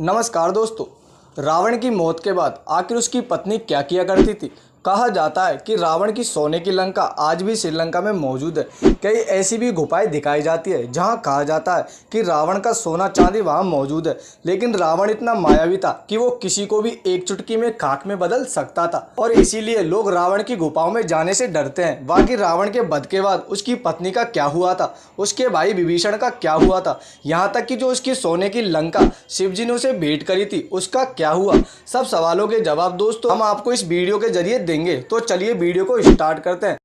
नमस्कार दोस्तों। रावण की मौत के बाद आखिर उसकी पत्नी क्या किया करती थी। कहा जाता है कि रावण की सोने की लंका आज भी श्रीलंका में मौजूद है। कई ऐसी भी गुफाएं दिखाई जाती है जहां कहा जाता है कि रावण का सोना चांदी वहां मौजूद है। लेकिन रावण इतना मायावी था कि वो किसी को भी एक चुटकी में खाक में बदल सकता था और इसीलिए लोग रावण की गुफाओं में जाने से डरते हैं। बाकी रावण के वध के बाद उसकी पत्नी का क्या हुआ था, उसके भाई विभीषण का क्या हुआ था, यहाँ तक कि जो उसकी सोने की लंका शिवजी ने उसे भेंट करी थी उसका क्या हुआ, सब सवालों के जवाब दोस्तों हम आपको इस वीडियो के जरिए देंगे। तो चलिए वीडियो को स्टार्ट करते हैं।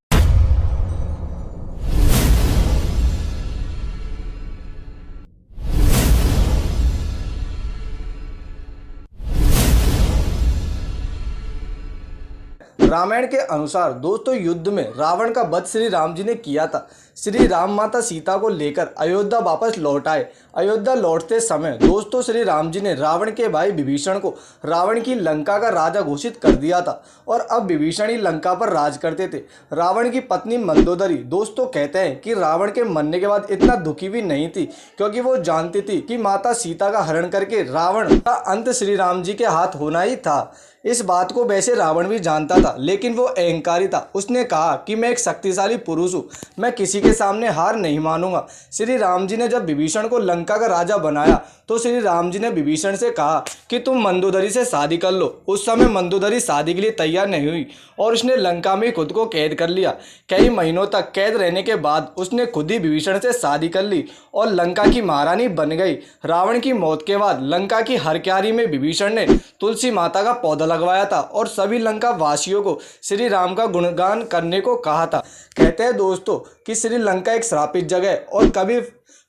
रामायण के अनुसार दोस्तों युद्ध में रावण का वध श्री राम जी ने किया था। श्री राम माता सीता को लेकर अयोध्या वापस लौट आए। अयोध्या लौटते समय दोस्तों श्री राम जी ने रावण के भाई विभीषण को रावण की लंका का राजा घोषित कर दिया था और अब विभीषण ही लंका पर राज करते थे। रावण की पत्नी मंदोदरी दोस्तों कहते हैं कि रावण के मरने के बाद इतना दुखी भी नहीं थी, क्योंकि वो जानती थी कि माता सीता का हरण करके रावण का अंत श्री राम जी के हाथ होना ही था। इस बात को वैसे रावण भी जानता था, लेकिन वो अहंकारी था। उसने कहा कि मैं एक शक्तिशाली पुरुष हूँ, मैं किसी के सामने हार नहीं मानूंगा। श्री राम जी ने जब विभीषण को लंका का राजा बनाया तो श्री राम जी ने विभीषण से कहा कि तुम मंदोदरी से शादी कर लो। उस समय मंदोदरी शादी के लिए तैयार नहीं हुई और उसने लंका में खुद को कैद कर लिया। कई महीनों तक कैद रहने के बाद उसने खुद ही विभीषण से शादी कर ली और लंका की महारानी बन गई। रावण की मौत के बाद लंका की हर क्यारी में विभीषण ने तुलसी माता का पौधा लगवाया था और सभी लंका वासियों को श्री राम का गुणगान करने को कहा था। कहते हैं दोस्तों कि श्रीलंका एक श्रापित जगह है और कभी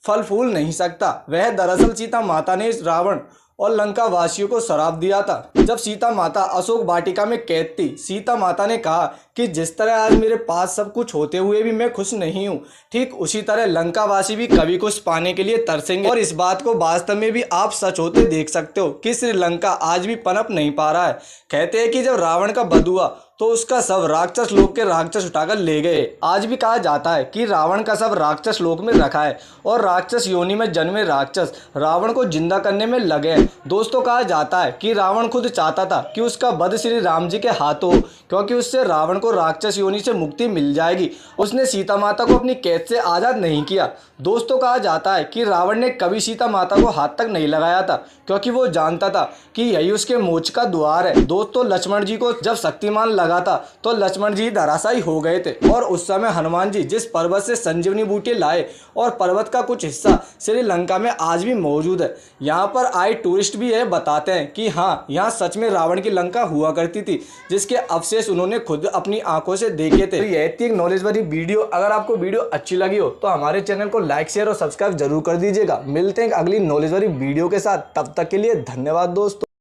फल फूल नहीं सकता। वह दरअसल सीता माता ने इस रावण और लंका वासियों को श्राप दिया था। जब सीता माता अशोक वाटिका में कैद थी, सीता माता ने कहा कि जिस तरह आज मेरे पास सब कुछ होते हुए भी मैं खुश नहीं हूँ, ठीक उसी तरह लंका वासी भी कभी कुछ पाने के लिए तरसेंगे। और इस बात को वास्तव में भी आप सच होते देख सकते हो कि श्रीलंका आज भी पनप नहीं पा रहा है। कहते हैं कि जब रावण का वध हुआ तो उसका शव राक्षस लोक के राक्षस उठाकर ले गए। आज भी कहा जाता है कि रावण का शव राक्षस लोक में रखा है और राक्षस योनि में जन्मे राक्षस रावण को जिंदा करने में लगे हैं। दोस्तों कहा जाता है कि रावण खुद चाहता था कि उसका वध श्री राम जी के हाथों हो, क्योंकि उससे रावण को राक्षस योनि से मुक्ति मिल जाएगी। उसने सीता माता को अपनी कैद से आज़ाद नहीं किया। दोस्तों कहा जाता है कि रावण ने कभी सीता माता को हाथ तक नहीं लगाया था, क्योंकि वो जानता था कि यही उसके मोक्ष का द्वार है। दोस्तों लक्ष्मण जी को जब शक्तिमान लगा था तो लक्ष्मण जी धराशायी हो गए थे और उस समय हनुमान जी जिस पर्वत से संजीवनी बूटी लाए और पर्वत का कुछ हिस्सा श्रीलंका में आज भी मौजूद है। यहाँ पर आए टूरिस्ट भी यह बताते हैं कि हाँ, यहाँ सच में रावण की लंका हुआ करती थी, जिसके अवशेष उन्होंने खुद अपनी आंखों से देखे थे। तो यह थी एक नॉलेज वाली वीडियो। अगर आपको वीडियो अच्छी लगी हो तो हमारे चैनल को लाइक शेयर और सब्सक्राइब जरूर कर दीजिएगा। मिलते हैं अगली नॉलेज वाली वीडियो के साथ, तब तक के लिए धन्यवाद दोस्तों।